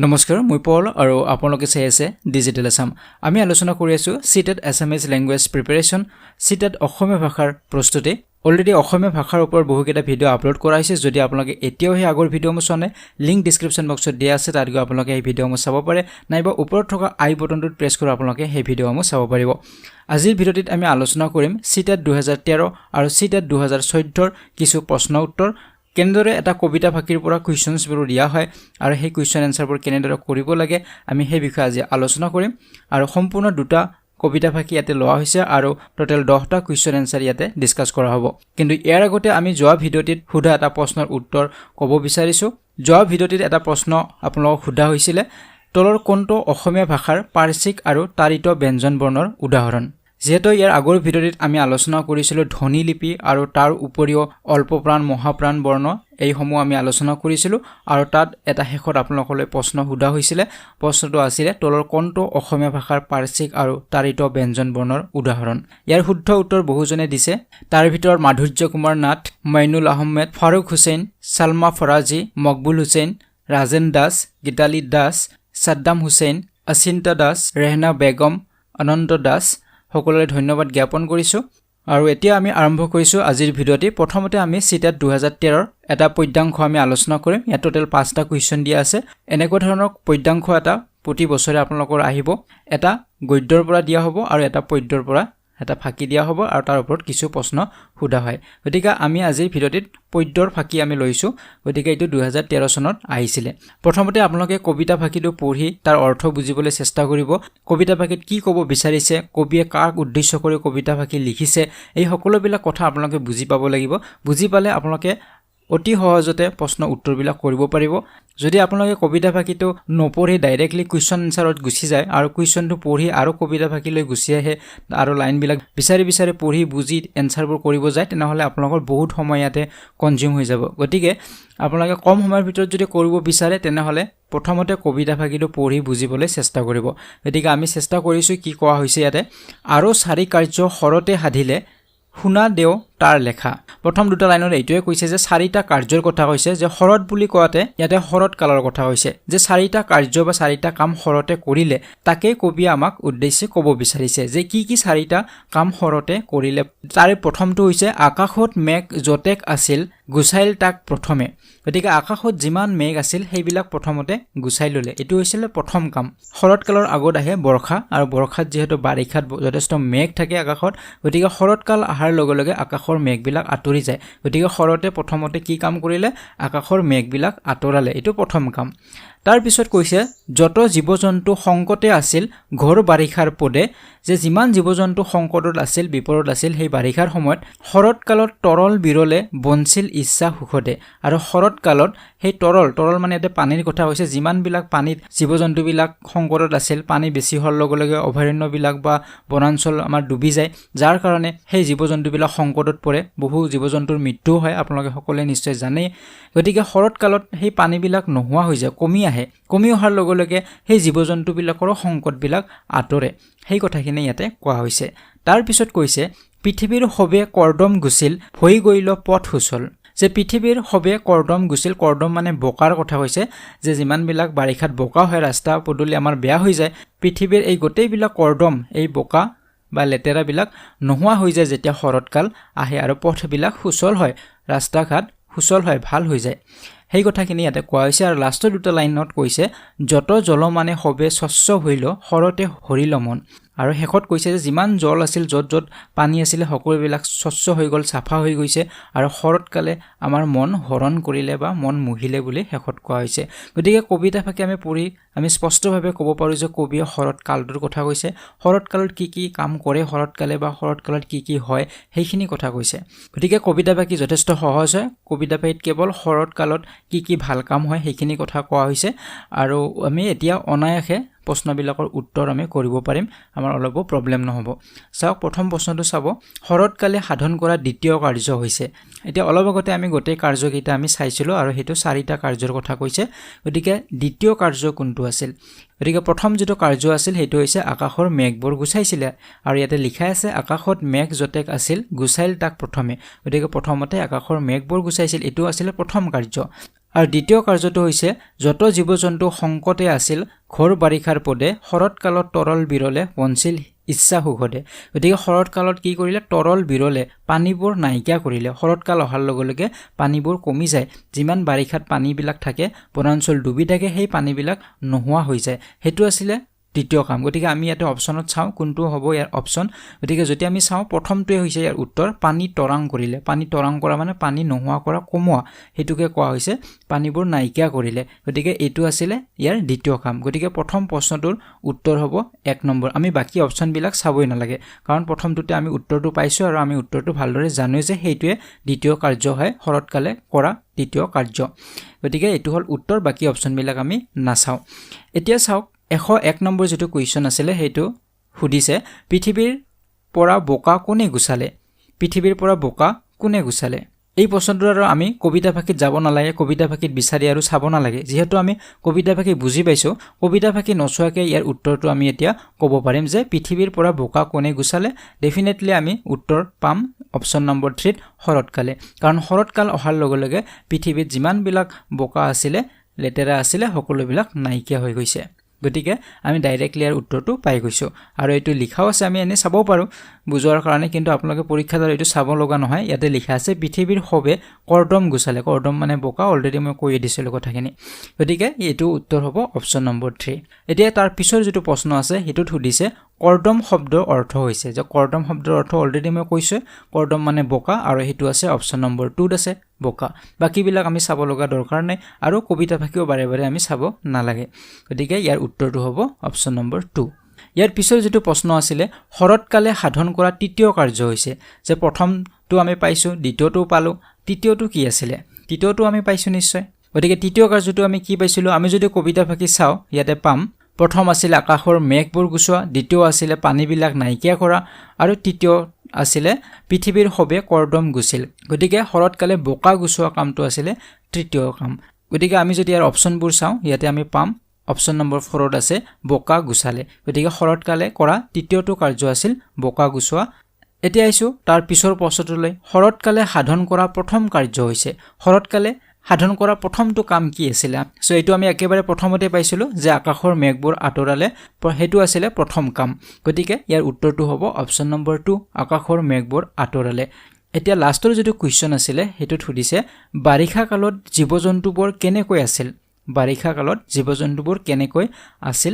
নমস্কাৰ মই পল আৰু আপোনালোকে চাই আছে ডিজিটেল আসাম আমি আলোচনা কৰি আছো CTET SMS language preparation CTET Assamese ভাষাৰ প্ৰস্তুতি অলৰেডি অসমীয়া ভাষাৰ ওপৰত বহুকেইটা ভিডিও আপলোড কৰা হৈছে যদি আপোনালোকে এতিয়াও সেই আগৰ ভিডিওসমূহ চোৱা নাই লিংক ডেসক্ৰিপচন বক্সত দিয়া আছে তাত গৈ আপোনালোকে এই ভিডিওসমূহ চাব পাৰে নাইবা ওপৰত থকা আই বটনটোত প্ৰেছ কৰি আপোনালোকে সেই ভিডিওসমূহ চাব পাৰিব আজিৰ ভিডিওটিত আমি আলোচনা কৰিম সিটেট 2013 আৰু সিটেট 2014 ৰ কিছু প্ৰশ্ন উত্তৰ কেনেদৰে এটা কবিতা ফাকিৰ পৰা কোৱেশ্চনছ বোৰ দিয়া হয় আৰু সেই কোৱেশ্চন আনসাৰ বোৰ কেনেদৰে কৰিব লাগে আমি সেই বিষয়ে আজি আলোচনা কৰিম আৰু সম্পূৰ্ণ দুটা কবিতা ফাকি ইয়াতে লোৱা হৈছে আৰু টোটাল 10টা কোৱেশ্চন আনসাৰ ইয়াতে ডিসকাস কৰা হ'ব কিন্তু ইয়াৰ আগতে আমি যোৱা ভিডিওটিত খুদা এটা প্ৰশ্নৰ উত্তৰ ক'ব বিচাৰিছো যোৱা ভিডিওটিত এটা প্ৰশ্ন আপোনালোকক খুদা হৈছিল তলৰ কোনটো অসমীয়া ভাষাৰ পাৰ্শ্বিক আৰু তাৰিত ব্যঞ্জন বৰ্ণৰ উদাহৰণ যেহেতু ইয়াৰ আগৰ ভিডিওটিত আমি আলোচনা কৰিছিলো ধ্বনি লিপি আৰু তাৰ উপৰিও অল্পপ্ৰাণ মহাপ্ৰাণ বৰ্ণ এই সমূহ আমি আলোচনা কৰিছিলো আৰু তাত এটা শেষত আপোনালোকলৈ প্ৰশ্ন সুধা হৈছিল প্ৰশ্নটো আছিল তলৰ কোনটো অসমীয়া ভাষাৰ পাৰ্শ্বিক আৰু তাৰিত ব্যঞ্জন বৰ্ণৰ উদাহৰণ ইয়াৰ শুদ্ধ উত্তৰ বহুজনে দিছে তাৰ ভিতৰত মাধুৰ্য কুমাৰ নাথ মাইনুল আহমেদ ফাৰুক হুছেইন সালমা ফৰাজি মকবুল হুছেইন ৰাজেন দাস গীতালি দাস সাদ্দাম হুছেইন অচিন্তা দাস ৰেহনা বেগম অনন্ত দাস সকলোলৈ ধন্যবাদ জ্ঞাপন কৰিছো আৰু এতিয়া আমি আৰম্ভ কৰিছো আজিৰ ভিডিওটি প্ৰথমতে আমি সিটেট 2013 ৰ এটা পদ্যাংশ আমি আলোচনা কৰিম ইয়াত টোটাল 5টা কোৱেশ্চন দিয়া আছে এনেকুৱা ধৰণৰ পদ্যাংশ এটা প্ৰতি বছৰে আপোনালোকৰ আহিব এটা গদ্যৰ পৰা দিয়া হ'ব আৰু এটা পদ্যৰ পৰা এটা ফাকি দিয়া হ'ব আৰু তাৰ ওপৰত কিছু প্ৰশ্ন সুধা হয় গতিকে আমি আজিৰ ভিডিওটিত পদ্যৰ ফাকি আমি লৈছো গতিকে এটো 2013 চনত আহিছিল প্ৰথমতে আপোনালোকে কবিতা ফাকিটো পঢ়ি তাৰ অৰ্থ বুজিবলৈ চেষ্টা কৰিব কবিতা ফাকিত কি ক'ব বিচাৰিছে কবিয়ে কাক উদ্দেশ্য কৰি কবিতা ফাকি লিখিছে এই সকলোবিলাক কথা আপোনালোকে বুজি পাব লাগিব বুজি পালে আপোনালোকে অতি সহজতে প্ৰশ্ন উত্তৰবিলাক কৰিব পাৰিব যদি আপোনালোকে কবিতা ফাকিটো নপঢ়ি ডাইৰেক্টলি কোৱেশ্চন আনসাৰত গুছি যায় আৰু কোৱেশ্চনটো পঢ়ি আৰু কবিতা ফাকিলৈ গুছি আহে আৰু লাইনবিলাক বিচাৰি পঢ়ি বুজি এনসাৰবোৰ কৰিব যায় তেনেহলে আপোনালোকৰ বহুত সময় ইয়াতে কনজিউম হৈ যাব গতিকে আপোনালোকে কম সময়ৰ ভিতৰত যদি কৰিব বিচাৰে তেনেহলে প্ৰথমতে কবিতা ফাকিটো পঢ়ি বুজিবলৈ চেষ্টা কৰিব গতিকে আমি চেষ্টা কৰিছো কি কোৱা হৈছে ইয়াতে আৰু চাৰি কাৰ্য হৰতে সাধিলে শুনা দেও তাৰ লেখা প্ৰথম দুটা লাইনৰ এইটোৱে কৈছে যে চাৰিটা কাৰ্যৰ কথা কৈছে যে হৰত বুলি কোৱাতে ইয়াতে হৰত কালৰ কথা কৈছে যে চাৰিটা কাৰ্য বা চাৰিটা কাম হৰতে কৰিলে তাকে কবি আমাক উদ্দেশ্যে ক'ব বিচাৰিছে যে কি কি চাৰিটা কাম হৰতে কৰিলে তাৰে প্ৰথমটো হৈছে আকাশত মেঘ জটেক আছিল গুছাইল তাক প্ৰথমে গতিকে আকাশত যিমান মেঘ আছিল সেইবিলাক প্ৰথমতে গুছাই ললে এটো হৈছিল প্ৰথম কাম হৰত কালৰ আগত আহে বৰখা আৰু বৰখাত যেহেতু বাৰিখাত যথেষ্ট মেঘ থাকে আকাশত গতিকে হৰত কাল আহাৰ লগে লগে আকাশৰ মেঘবিলাক আঁতৰি যায় গতিকে হৰতে প্ৰথমতে কি কাম কৰিলে আকাশৰ মেঘবিলাক আঁতৰালে এটো প্ৰথম কাম তাৰ পিছত কৈছে যত জীবজন্তু সংকটে আছিল ঘৰ বাৰিখাৰ পদে যে যিমান জীবজন্তু সংকটত আছিল বিপদত আছিল সেই বাৰিখাৰ সময়ত হৰত কালত তৰল বিৰলে বনছিল ইচ্ছা সুখতে আৰু হৰত কালত সেই তৰল মানে এতে পানীৰ কথা হৈছে যিমান বিলাক পানীত জীবজন্তু বিলাক সংকটত আছিল পানী বেছি হোৱাৰ লগে লগে অভয়াৰণ্য বিলাক বা বনাঞ্চল আমাৰ ডুবি যায় যাৰ কাৰণে সেই জীবজন্তু বিলাক সংকটত পৰে বহু জীবজন্তুৰ মৃত্যু হয় আপোনালোকে সকলোৱে নিশ্চয় জানে গতিকে হৰত কালত সেই পানী বিলাক নোহোৱা হৈ যায় কমি অহাৰ লগে লগে সেই জীবজন্তু বিলাকৰ সংকট বিলাক আঁতৰে সেই কথাখিনি ইয়াতে কোৱা হৈছে তাৰ পিছত কৈছে পৃথিৱীৰ হবে কৰ্দম গুছিল হৈ গইল পথ হুচল যে পৃথিৱীৰ হবে কৰ্দম গুছিল কৰ্দম মানে বোকাৰ কথা কৈছে যে যিমান বিলাক বাৰিখাত বোকা হয় ৰাস্তা পদূলি আমাৰ বেয়া হৈ যায় পৃথিৱীৰ এই গোটেই বিলাক কৰ্দম এই বোকা বা লেতেৰা বিলাক নোহোৱা হৈ যায় যেতিয়া হৰতকাল আহে আৰু পথবিলাক সুচল হয় ৰাস্তা ঘাট সুচল হয় ভাল হৈ যায় সেই কথাখিনি ইয়াতে কোৱা হৈছে আৰু লাষ্টৰ দুটা লাইনত কৈছে যত জল মানে হবে স্বচ্ছ হইল হৰতে হৰিল মন আৰু শেষত কৈছে যে যিমান জল আছিল যত পানী আছিল সকলোবিলাক স্বচ্ছ হৈ গল সাফা হৈ গৈছে আৰু হৰতকালে আমাৰ মন হৰণ কৰিলে বা মন মুহিলে বুলি শেষত কোৱা হৈছে গতিকে কবিতা ফাকি আমি পঢ়ি আমি স্পষ্টভাৱে ক'ব পাৰো যে কবিয়ে হৰত কালটোৰ কথা কৈছে হৰত কালত কি কাম কৰে হৰতকালে বা হৰত কালত কি হয় সেইখিনি কথা কৈছে গতিকে কবিতা ফাকি যথেষ্ট সহজ হয় কবিতা ফাকিত কেৱল হৰত কালত কি ভাল কাম হয় সেইখিনি কথা কোৱা হৈছে আৰু আমি এতিয়া অনায়াসে প্ৰশ্নবিলাকৰ উত্তৰ আমি কৰিব পাৰিম আমাৰ অলপ প্ৰবলেম নহব চাওক প্ৰথম প্ৰশ্নটো চাব হৰতকালে সাধন কৰা দ্বিতীয় কাৰ্য হৈছে এতিয়া অলপ আগতে আমি গোটেই কাৰ্যকেইটা আমি চাইছিলো আৰু হেতু চাৰিটা কাৰ্যৰ কথা কৈছে গতিকে দ্বিতীয় কাৰ্য কোনটো আছিল গতিকে প্ৰথম যেটো কাৰ্য আছিল হেতু হৈছে আকাশৰ মেঘবোৰ গুছাইছিল আৰু ইয়াতে লিখা আছে আকাশত মেঘ জটেক আছিল গুছাইল তাক প্ৰথমে গতিকে প্ৰথমতে আকাশৰ মেঘবোৰ গুছাইছিল এটো আছিল প্ৰথম কাৰ্য আৰু দ্বিতীয় কাৰ্যটো হৈছে যত জীৱ-জন্তু সংকটে আছিল ঘৰ বাৰিষাৰ পদে শৰৎকালত তৰল বিৰলে বঞ্চিল ইচ্ছা সুখদে। গতিকে শৰৎকালত কি কৰিলে তৰল বিৰলে পানীবোৰ নাইকিয়া কৰিলে। শৰৎকাল অহাৰ লগে লগে পানীবোৰ কমি যায়, যিমান বাৰিষাত পানীবিলাক থাকে বনাঞ্চল ডুবি থাকে সেই পানীবিলাক নোহোৱা হৈ যায়, সেইটো আছিলে দ্বিতীয় কাম। গতিকে আমি ইয়াতে অপশ্যনত চাওঁ কোনটো হ'ব ইয়াৰ অপশ্যন। গতিকে যদি আমি চাওঁ প্ৰথমটোৱে হৈছে ইয়াৰ উত্তৰ পানী তৰাং কৰিলে। পানী তৰাং কৰা মানে পানী নোহোৱা কৰা, কমোৱা, সেইটোকে কোৱা হৈছে পানীবোৰ নাইকিয়া কৰিলে। গতিকে এইটো আছিলে ইয়াৰ দ্বিতীয় কাম। গতিকে প্ৰথম প্ৰশ্নটোৰ উত্তৰ হ'ব 1 নম্বৰ। আমি বাকী অপশ্যনবিলাক চাবই নালাগে, কাৰণ প্ৰথমটোতে আমি উত্তৰটো পাইছোঁ আৰু আমি উত্তৰটো ভালদৰে জানোঁ যে সেইটোৱে দ্বিতীয় কাৰ্য হয়, শৰৎকালে কৰা দ্বিতীয় কাৰ্য। গতিকে এইটো হ'ল উত্তৰ, বাকী অপশ্যনবিলাক আমি নাচাওঁ। এতিয়া চাওক 101 নম্বৰ যিটো কুৱেশ্যন আছিলে সেইটো সুধিছে পৃথিৱীৰ পৰা বোকা কোনে গুচালে? পৃথিৱীৰ পৰা বোকা কোনে গুচালে? এই প্ৰশ্নটো আৰু আমি কবিতা ভাষীত যাব নালাগে, কবিতা ভাষীত বিচাৰি আৰু চাব নালাগে। যিহেতু আমি কবিতা ভাষী বুজি পাইছোঁ, কবিতা ভাষী নচোৱাকৈ ইয়াৰ উত্তৰটো আমি এতিয়া ক'ব পাৰিম যে পৃথিৱীৰ পৰা বোকা কোনে গুচালে। ডেফিনেটলি আমি উত্তৰ পাম অপশ্যন নম্বৰ 3ত শৰৎকালে, কাৰণ শৰৎকাল অহাৰ লগে লগে পৃথিৱীত যিমানবিলাক বোকা আছিলে, লেতেৰা আছিলে, সকলোবিলাক নাইকিয়া হৈ গৈছে। গতিকে আমি ডাইৰেক্টলি ইয়াৰ উত্তৰটো পাই গৈছোঁ। আৰু এইটো লিখাও আছে, আমি এনেই চাব পাৰোঁ বুজোৱাৰ কাৰণে, কিন্তু আপোনালোকে পৰীক্ষাত এইটো চাব লগা নহয়। ইয়াতে লিখা আছে পৃথিৱীৰ সবে কৰ্দম গুচালে। কৰ্দম মানে বোকা, অলৰেডি মই কৈ দিছিলোঁ কথাখিনি। গতিকে এইটো উত্তৰ হ'ব অপশ্যন নম্বৰ 3। এতিয়া তাৰ পিছৰ যিটো প্ৰশ্ন আছে সেইটোত সুধিছে কৰ্দম শব্দৰ অৰ্থ হৈছে, যে কৰ্দম শব্দৰ অৰ্থ অলৰেডি মই কৈছোঁ, কৰ্দম মানে বোকা, আৰু সেইটো আছে অপশ্যন নম্বৰ 2ত আছে বোকা। বাকীবিলাক আমি চাব লগা দৰকাৰ নাই, আৰু কবিতা ভাষীও বাৰে বাৰে আমি চাব নালাগে। গতিকে ইয়াৰ উত্তৰটো হ'ব অপশ্যন নম্বৰ 2। ইয়াৰ পিছৰ যিটো প্ৰশ্ন আছিলে শৰৎকালে সাধন কৰা তৃতীয় কাৰ্য হৈছে, যে প্ৰথমটো আমি পাইছোঁ, দ্বিতীয়টো পালোঁ, তৃতীয়টো কি আছিলে? তৃতীয়টো আমি পাইছোঁ নিশ্চয়। গতিকে তৃতীয় কাৰ্যটো আমি কি পাইছিলোঁ? আমি যদি কবিতা ভাষী চাওঁ ইয়াতে পাম প্ৰথম আছিলে আকাশৰ মেঘবোৰ গুচোৱা, দ্বিতীয় আছিলে পানীবিলাক নাইকিয়া কৰা, আৰু তৃতীয় আছিলে পৃথিৱীৰ সবে কৰ্দম গুচিল। গতিকে শৰৎকালে বোকা গুচোৱা কামটো আছিলে তৃতীয় কাম। গতিকে আমি যদি ইয়াৰ অপশ্যনবোৰ চাওঁ ইয়াতে আমি পাম অপশ্যন নম্বৰ 4ত আছে বোকা গুচালে। গতিকে শৰৎকালে কৰা তৃতীয়টো কাৰ্য আছিল বোকা গুচোৱা। এতিয়া আহিছোঁ তাৰ পিছৰ প্ৰশ্নটোলৈ। শৰৎকালে সাধন কৰা প্ৰথম কাৰ্য হৈছে, শৰৎকালে সাধন কৰা প্ৰথমটো কাম কি আছিলে? সো এইটো আমি একেবাৰে প্ৰথমতে পাইছিলোঁ যে আকাশৰ মেঘবোৰ আঁতৰালে, সেইটো আছিলে প্ৰথম কাম। গতিকে ইয়াৰ উত্তৰটো হ'ব অপশ্যন নম্বৰ 2, আকাশৰ মেঘবোৰ আঁতৰালে। এতিয়া লাষ্টৰ যিটো কুৱেশ্যন আছিলে সেইটোত সুধিছে বাৰিষা কালত জীৱ-জন্তুবোৰ কেনেকৈ আছিল? বাৰিষা কালত জীৱ-জন্তুবোৰ কেনেকৈ আছিল?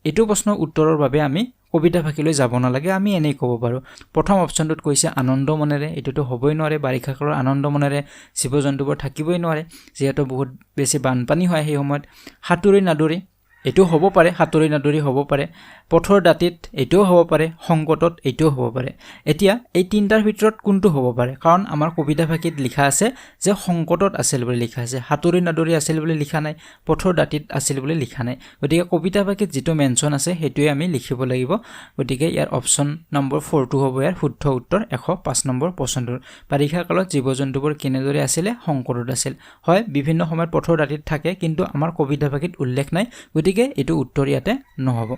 এইটো প্ৰশ্নৰ উত্তৰৰ বাবে আমি কবিতা ভাষীলৈ যাব নালাগে, আমি এনেই ক'ব পাৰোঁ। প্ৰথম অপশ্যনটোত কৈছে আনন্দ মনেৰে, এইটোতো হ'বই নোৱাৰে। বাৰিষা কালৰ আনন্দ মনেৰে জীৱ-জন্তুবোৰ থাকিবই নোৱাৰে, যিহেতু বহুত বেছি বানপানী হয় সেই সময়ত। সাঁতুৰি নাদুৰি, এইটোও হ'ব পাৰে, সাঁতুৰি নাদুৰি হ'ব পাৰে। পথৰ দাঁতিত, এইটোও হ'ব পাৰে। সংকটত, এইটোও হ'ব পাৰে। এতিয়া এই তিনিটাৰ ভিতৰত কোনটো হ'ব পাৰে? কাৰণ আমাৰ কবিতা ভাষীত লিখা আছে যে সংকটত আছিল বুলি লিখা আছে, সাঁতুৰি নাদুৰি আছিল বুলি লিখা নাই, পথৰ দাঁতিত আছিল বুলি লিখা নাই। গতিকে কবিতা ভাষীত যিটো মেনশ্যন আছে সেইটোৱে আমি লিখিব লাগিব। গতিকে ইয়াৰ অপশ্যন নম্বৰ 4টো হ'ব ইয়াৰ শুদ্ধ উত্তৰ 105 নম্বৰ প্ৰশ্নটোৰ। বাৰিষা কালত জীৱ-জন্তুবোৰ কেনেদৰে আছিলে? সংকটত আছিল। হয়, বিভিন্ন সময়ত পথৰ দাঁতিত থাকে, কিন্তু আমাৰ কবিতা ভাষীত উল্লেখ নাই, গতিকে এইটো উত্তৰ ইয়াতে নহ'ব।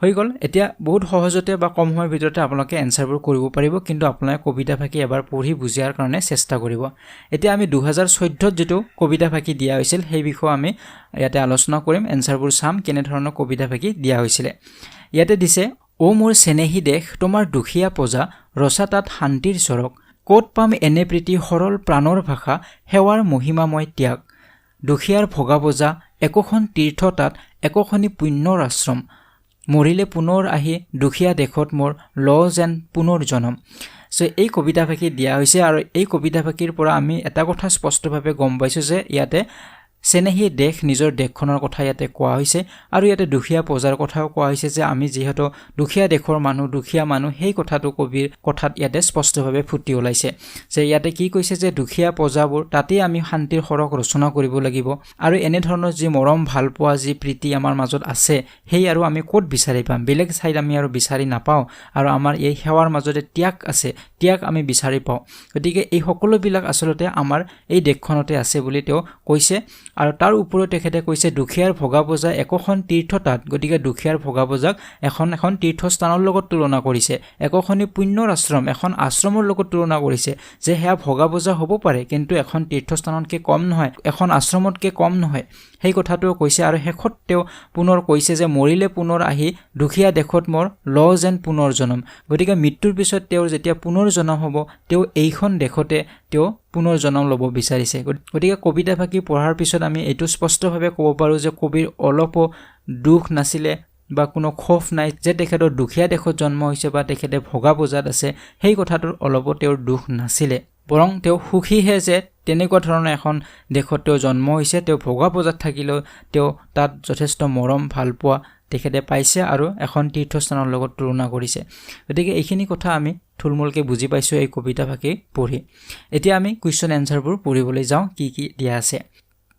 হৈ গ'ল। এতিয়া বহুত সহজতে বা কম সময়ৰ ভিতৰতে আপোনালোকে এনচাৰবোৰ কৰিব পাৰিব, কিন্তু আপোনালোকে কবিতা ভাষী এবাৰ পঢ়ি বুজিয়াৰ কাৰণে চেষ্টা কৰিব। এতিয়া আমি 2014ত যিটো কবিতা ভাষী দিয়া হৈছিল সেই বিষয়ে আমি ইয়াতে আলোচনা কৰিম, এনচাৰবোৰ চাম কেনেধৰণৰ কবিতা ভাষী দিয়া হৈছিলে। ইয়াতে দিছে অ মোৰ চেনেহী দেশ তোমাৰ দুখীয়া প্ৰজা, ৰচা তাত শান্তিৰ চৰক, ক'ত পাম এনে প্ৰীতি সৰল প্ৰাণৰ ভাষা, সেৱাৰ মহিমাময় ত্যাগ, দুখীয়াৰ ভগা বজা একোখন তীৰ্থ তাত, একোখনি পুণ্যৰ আশ্ৰম, মৰিলে পুনৰ আহি দুখীয়া দেশত মোৰ ল যেন পুনৰ জনম। সো এই কবিতা ভাষী দিয়া হৈছে, আৰু এই কবিতা ভাষীৰ পৰা আমি এটা কথা স্পষ্টভাৱে গম পাইছোঁ যে ইয়াতে চেনেহী দেশ, নিজৰ দেশখনৰ কথা ইয়াতে কোৱা হৈছে, আৰু ইয়াতে দুখীয়া প্ৰজাৰ কথাও কোৱা হৈছে, যে আমি যিহেতু দুখীয়া দেশৰ মানুহ, দুখীয়া মানুহ, সেই কথাটো কবিৰ কথাত ইয়াতে স্পষ্টভাৱে ফুটি ওলাইছে। যে ইয়াতে কি কৈছে যে দুখীয়া প্ৰজাবোৰ তাতেই আমি শান্তিৰ সৰক ৰচনা কৰিব লাগিব, আৰু এনেধৰণৰ যি মৰম ভাল পোৱা যি প্ৰীতি আমাৰ মাজত আছে সেই আৰু আমি ক'ত বিচাৰি পাম? বেলেগ ঠাইত আমি আৰু বিচাৰি নাপাওঁ, আৰু আমাৰ এই সেৱাৰ মাজতে ত্যাগ আছে, ত্যাগ আমি বিচাৰি পাওঁ। গতিকে এই সকলোবিলাক আচলতে আমাৰ এই দেশখনতে আছে বুলি তেওঁ কৈছে। আৰু তাৰ ওপৰত তেখেতে কৈছে দুখীয়াৰ ভগা বোজা একোখন তীৰ্থতাত গতিকে দুখীয়াৰ ভগা বোজাক এখন তীৰ্থস্থানৰ লগত তুলনা কৰিছে একোখনি পুণ্যৰ আশ্ৰম এখন আশ্ৰমৰ লগত তুলনা কৰিছে যে হেয়া ভগা বোজা হ'ব পাৰে কিন্তু এখন তীৰ্থস্থানতকৈ কম নহয় এখন আশ্ৰমতকৈ কম নহয় সেই কথাটো কৈছে আৰু শেষত তেওঁ পুনৰ কৈছে যে মৰিলে পুনৰ আহি দুখীয়া দেশত মোৰ ল যেন পুনৰ জনম গতিকে মৃত্যুৰ পিছত তেওঁৰ যেতিয়া পুনৰ জনম হ'ব তেওঁ এইখন দেশতে তেওঁ পুনৰ জনম ল'ব বিচাৰিছে গতিকে কবিতাফাকি পঢ়াৰ পিছত আমি এইটো স্পষ্টভাৱে ক'ব পাৰোঁ যে কবিৰ অলপো দুখ নাছিলে বা কোনো খোফ নাই যে তেখেতৰ দুখীয়া দেশত জন্ম হৈছে বা তেখেতে ভগা বোজাত আছে সেই কথাটোৰ অলপো তেওঁৰ দুখ নাছিলে বৰং তেওঁ সুখীহে যে তেনেকুৱা ধৰণৰ এখন দেশত তেওঁ জন্ম হৈছে তেওঁ ভগা বোজাত থাকিলেও তেওঁ তাত যথেষ্ট মৰম ভাল পোৱা তেখেতে পাইছে আৰু এখন তীৰ্থস্থানৰ লগত তুলনা কৰিছে গতিকে এইখিনি কথা আমি থুলমূলকৈ বুজি পাইছোঁ এই কবিতাফাকি পঢ়ি এতিয়া আমি কুৱেশ্যন এনচাৰবোৰ পঢ়িবলৈ যাওঁ কি দিয়া আছে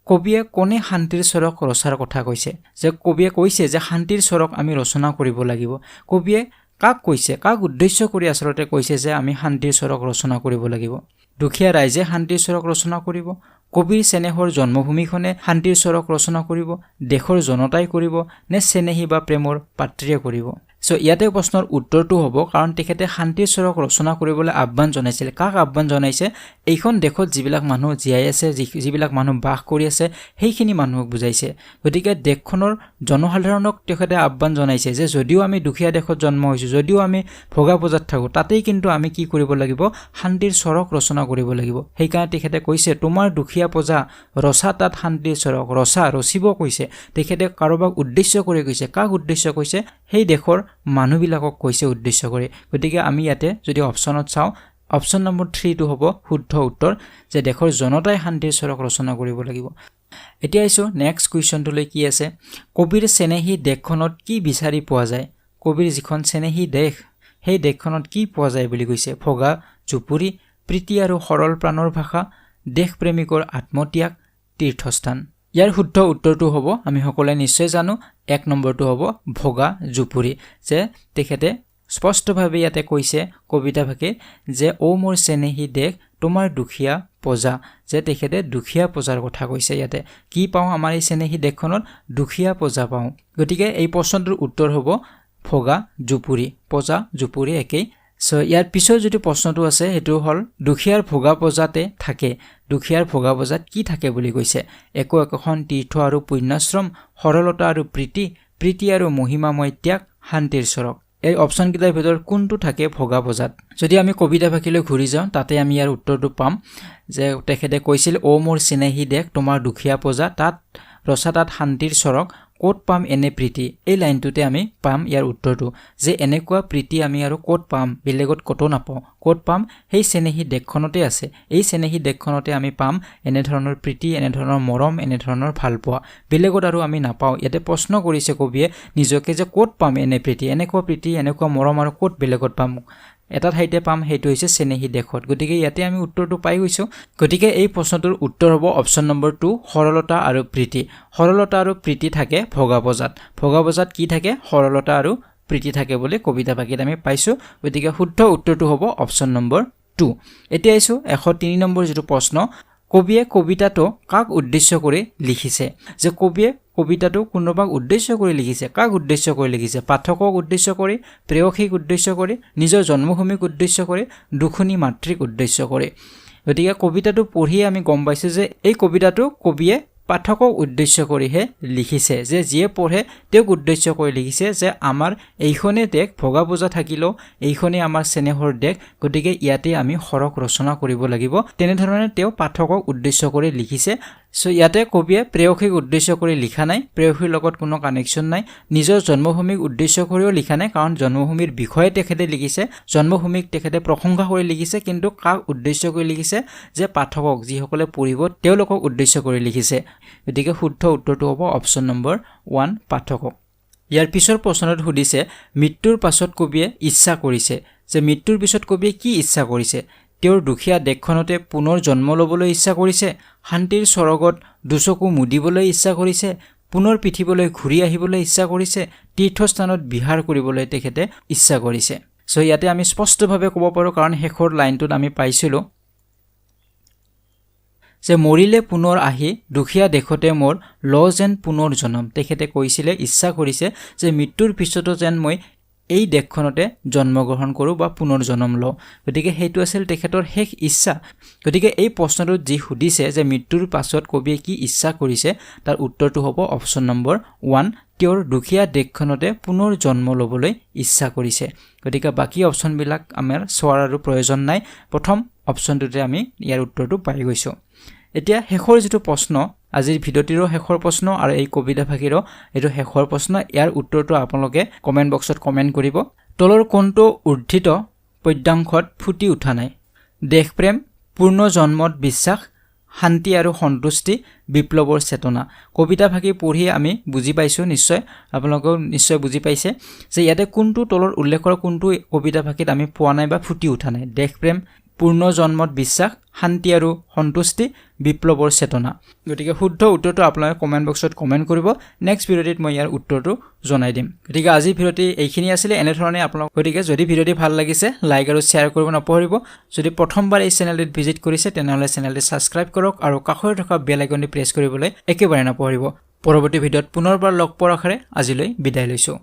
কবিয়ে কোনে শান্তিৰ স্বৰক ৰচাৰ কথা কৈছে যে কবিয়ে কৈছে যে শান্তিৰ স্বৰক আমি ৰচনা কৰিব লাগিব কবিয়ে কাক কৈছে কাক উদ্দেশ্য কৰি আচলতে কৈছে যে আমি শান্তিৰ স্বৰক ৰচনা কৰিব লাগিব দুখীয়া ৰাইজে শান্তিৰ স্বৰক ৰচনা কৰিব কবিৰ চেনেহৰ জন্মভূমিখনে শান্তিৰ স্বৰক ৰচনা কৰিব দেশৰ জনতাই কৰিব নে চেনেহী বা প্ৰেমৰ পাত্ৰীয়ে কৰিব সো ইয়াতে প্ৰশ্নৰ উত্তৰটো হ'ব কাৰণ তেখেতে শান্তিৰ স্বৰক ৰচনা কৰিবলৈ আহ্বান জনাইছিল কাক আহ্বান জনাইছে এইখন দেশত যিবিলাক মানুহ জীয়াই আছে যিবিলাক মানুহ বাস কৰি আছে সেইখিনি মানুহক বুজাইছে গতিকে দেশখনৰ জনসাধাৰণক তেখেতে আহ্বান জনাইছে যে যদিও আমি দুখীয়া দেশত জন্ম হৈছোঁ যদিও আমি ভগা বোজাত থাকোঁ তাতেই কিন্তু আমি কি কৰিব লাগিব শান্তিৰ স্বৰক ৰচনা কৰিব লাগিব সেইকাৰণে তেখেতে কৈছে তোমাৰ দুখীয়া প্ৰজা ৰচা তাত শান্তিৰ স্বৰক ৰচিব কৈছে তেখেতে কাৰোবাক উদ্দেশ্য কৰি কৈছে কাক উদ্দেশ্য কৈছে সেই দেশৰ মানুহবিলাকক কৈছে উদ্দেশ্য কৰি গতিকে আমি ইয়াতে যদি অপশ্যনত চাওঁ অপশ্যন নম্বৰ 3 টো হ'ব শুদ্ধ উত্তৰ যে দেশৰ জনতাই শান্তিৰ স্বৰক ৰচনা কৰিব লাগিব এতিয়া আইছো নেক্সট কুৱেশ্যনটোলৈ কি আছে কবিৰ চেনেহী দেশখনত কি বিচাৰি পোৱা যায় কবিৰ যিখন চেনেহী দেশ সেই দেশখনত কি পোৱা যায় বুলি কৈছে ভগা জুপুৰি প্ৰীতি আৰু সৰল প্ৰাণৰ ভাষা দেশ প্ৰেমিকৰ আত্মত্যাগ তীৰ্থস্থান ইয়াৰ শুদ্ধ উত্তৰটো হ'ব আমি সকলোৱে নিশ্চয় জানো 1 নম্বৰটো হ'ব ভগা জুপুৰি যে তেখেতে স্পষ্টভাৱে ইয়াতে কৈছে কবিতাফাকি যে ও মোৰ চেনেহী দেশ তোমাৰ দুখীয়া প্ৰজা যে তেখেতে দুখীয়া প্ৰজাৰ কথা কৈছে ইয়াতে কি পাওঁ আমাৰ এই চেনেহী দেশখনত দুখীয়া প্ৰজা পাওঁ গতিকে এই প্ৰশ্নটোৰ উত্তৰ হ'ব ভগা জুপুৰি প্ৰজা জুপুৰি একেই সো ইয়াৰ পিছৰ যেটো প্ৰশ্নটো আছে হেতু হল দুখীয়াৰ ভগা প্ৰজাতে থাকে দুখীয়াৰ ভগা প্ৰজাত কি থাকে বুলি কৈছে একোখন তীৰ্থ আৰু পুণ্যাশ্ৰম সৰলতা আৰু প্ৰীতি আৰু মহিমাময় ত্যাগ শান্তিৰ স্বৰক এই অপচন কিটাৰ ভিতৰত কোনটো থাকে ভগা প্ৰজাত যদি আমি কবিতাফাকিলৈ ঘূৰি যাওঁ তাতে আমি ইয়াৰ উত্তৰটো পাম যে তেখেতে কৈছিল ও মোৰ চিনেহী দেশ তোমাৰ দুখীয়া প্ৰজা তাত ৰচা তাত শান্তিৰ স্বৰক কোট পাম এনে প্ৰীতি এই লাইনটোতে আমি পাম ইয়াৰ উত্তৰটো যে এনেকুৱা প্ৰীতি আমি আৰু কোট পাম বেলেগত কতো নাপাওঁ কোট পাম সেই চেনেহী দেশখনতে আছে এই চেনেহী দেশখনতে আমি পাম এনে ধৰণৰ প্ৰীতি এনে ধৰণৰ মৰম এনে ধৰণৰ ভালপোৱা বেলেগত আৰু আমি নাপাওঁ ইয়াতে প্ৰশ্ন কৰিছে কবিয়ে নিজকে যে কোট পাম এনে প্ৰীতি এনেকুৱা মৰম আৰু কোট বেলেগত পাম এটা ঠাইতে পাম হেতু হৈছে চেনেহী দেশত গতিকে ইয়াতে আমি উত্তৰটো পাই গৈছো গতিকে এই প্ৰশ্নটোৰ উত্তৰ হ'ব অপচন নম্বৰ 2 সৰলতা আৰু প্ৰীতি থাকে ভগা প্ৰজাত কি থাকে সৰলতা আৰু প্ৰীতি থাকে বুলি কবিতাফাকিত আমি পাইছো গতিকে শুদ্ধ উত্তৰটো হ'ব অপচন নম্বৰ 2 এতিয়া আইছো 103 নম্বৰ যেটো প্ৰশ্ন কবিয়ে কবিতাটো কাক উদ্দেশ্য কৰি লিখিছে যে কবিয়ে কবিতাটো কোনোবাক উদ্দেশ্য কৰি লিখিছে কাক উদ্দেশ্য কৰি লিখিছে পাঠকক উদ্দেশ্য কৰি প্ৰেয়সীক উদ্দেশ্য কৰি নিজৰ জন্মভূমিক উদ্দেশ্য কৰি দুখনি মাতৃক উদ্দেশ্য কৰি গতিকে কবিতাটো পঢ়ি আমি গম পাইছো যে এই কবিতাটো কবিয়ে পাঠকক উদ্দেশ্য কৰিহে লিখিছে যে যিয়ে পঢ়ে তেওঁক উদ্দেশ্য কৰি লিখিছে যে আমাৰ এইখনে দেশ ভগা বোজা থাকিলেও এইখনে আমাৰ চেনেহৰ দেশ গতিকে ইয়াতে আমি সৰক ৰচনা কৰিব লাগিব তেনে ধৰণে তেওঁ পাঠকক উদ্দেশ্য কৰি লিখিছে সো ইয়াতে কবিয়ে প্ৰেয়সীক উদ্দেশ্য কৰি লিখা নাই প্ৰেয়সীৰ লগত কোনো কানেকশ্যন নাই নিজৰ জন্মভূমিক উদ্দেশ্য কৰিও লিখা নাই কাৰণ জন্মভূমিৰ বিষয়ে তেখেতে লিখিছে জন্মভূমিক তেখেতে প্ৰশংসা কৰি লিখিছে কিন্তু কাক উদ্দেশ্য কৰি লিখিছে যে পাঠকক যিসকলে পঢ়িব তেওঁলোকক উদ্দেশ্য কৰি লিখিছে গতিকে শুদ্ধ উত্তৰটো হ'ব অপচন নম্বৰ 1 পাঠকক ইয়াৰ পিছৰ প্ৰশ্নত সুধিছে মৃত্যুৰ পাছত কবিয়ে ইচ্ছা কৰিছে যে মৃত্যুৰ পিছত কবিয়ে কি ইচ্ছা কৰিছে তেওঁৰ দুখীয়া দেশখনতে পুনৰ জন্ম ল'বলৈ ইচ্ছা কৰিছে শান্তিৰ স্বৰ্গত দুচকু মুদিবলৈ ইচ্ছা কৰিছে পুনৰ পৃথিৱীলৈ ঘূৰি আহিবলৈ ইচ্ছা কৰিছে তীৰ্থস্থানত বিহাৰ কৰিবলৈ তেখেতে ইচ্ছা কৰিছে সো ইয়াতে আমি স্পষ্টভাৱে ক'ব পাৰো কাৰণ শেষৰ লাইনটোত আমি পাইছিলো যে মৰিলে পুনৰ আহি দুখীয়া দেশতে মোৰ ল যেন পুনৰ জনম তেখেতে কৈছিলে ইচ্ছা কৰিছে যে মৃত্যুৰ পিছতো যেন মই এই দেশখনতে জন্মগ্ৰহণ কৰোঁ বা পুনৰ জন্ম লওঁ গতিকে সেইটো আছিল তেখেতৰ শেষ ইচ্ছা গতিকে এই প্ৰশ্নটো যি সুধিছে যে মৃত্যুৰ পাছত কবিয়ে কি ইচ্ছা কৰিছে তাৰ উত্তৰটো হ'ব অপচন নম্বৰ 1 তেওঁৰ দুখীয়া দেশখনতে পুনৰ জন্ম ল'বলৈ ইচ্ছা কৰিছে গতিকে বাকি অপচনবিলাক আমাৰ চোৱাৰ আৰু প্ৰয়োজন নাই প্ৰথম অপচনটোতে আমি ইয়াৰ উত্তৰটো পাই গৈছো এতিয়া শেষৰ যেটো প্ৰশ্ন আজিৰ ভিডিওটিৰো শেষৰ প্ৰশ্ন আৰু এই কবিতা ভাগিৰো এটো শেষৰ প্ৰশ্ন ইয়াৰ উত্তৰটো আপোনালোকে কমেন্ট বক্সত কমেন্ট কৰিব তলৰ কোনটো উদ্ধৃত পদ্যাংশত ফুটি উঠা নাই দেশপ্ৰেম পূৰ্ণ জন্মত বিশ্বাস শান্তি আৰু সন্তুষ্টি বিপ্লৱৰ চেতনা কবিতা ভাগি পঢ়ি আমি বুজি পাইছো নিশ্চয় আপোনালোকে নিশ্চয় বুজি পাইছে যে ইয়াতে কোনটো তলৰ উল্লেখ কৰা কোনটো কবিতা ভাগিত আমি পোৱা নাই বা ফুটি উঠা নাই দেশপ্ৰেম পূৰ্ণ জন্মত বিশ্বাস শান্তি আৰু সন্তুষ্টি বিপ্লৱৰ চেতনা গতিকে শুদ্ধ উত্তৰটো আপোনালোকে কমেন্ট বক্সত কমেন্ট কৰিব নেক্সট ভিডিওত মই ইয়াৰ উত্তৰটো জনাই দিম গতিকে আজি ভিডিওটি এইখিনি আছিল এনে ধৰণে আপোনালোক গতিকে যদি ভিডিওটি ভাল লাগিছে লাইক আৰু শেয়াৰ কৰিব নপাহৰিব যদি প্ৰথমবাৰ এই চেনেলটো ভিজিট কৰিছে তেনেহলে চেনেলটো সাবস্ক্ৰাইব কৰক আৰু কাষতে থকা বেল আইকনটো প্ৰেছ কৰিবলৈ একেবাৰে নপাহৰিব পৰৱৰ্তী ভিডিওত পুনৰবাৰ লগ পোৱাৰ আশাৰে আজিলৈ বিদায় লৈছো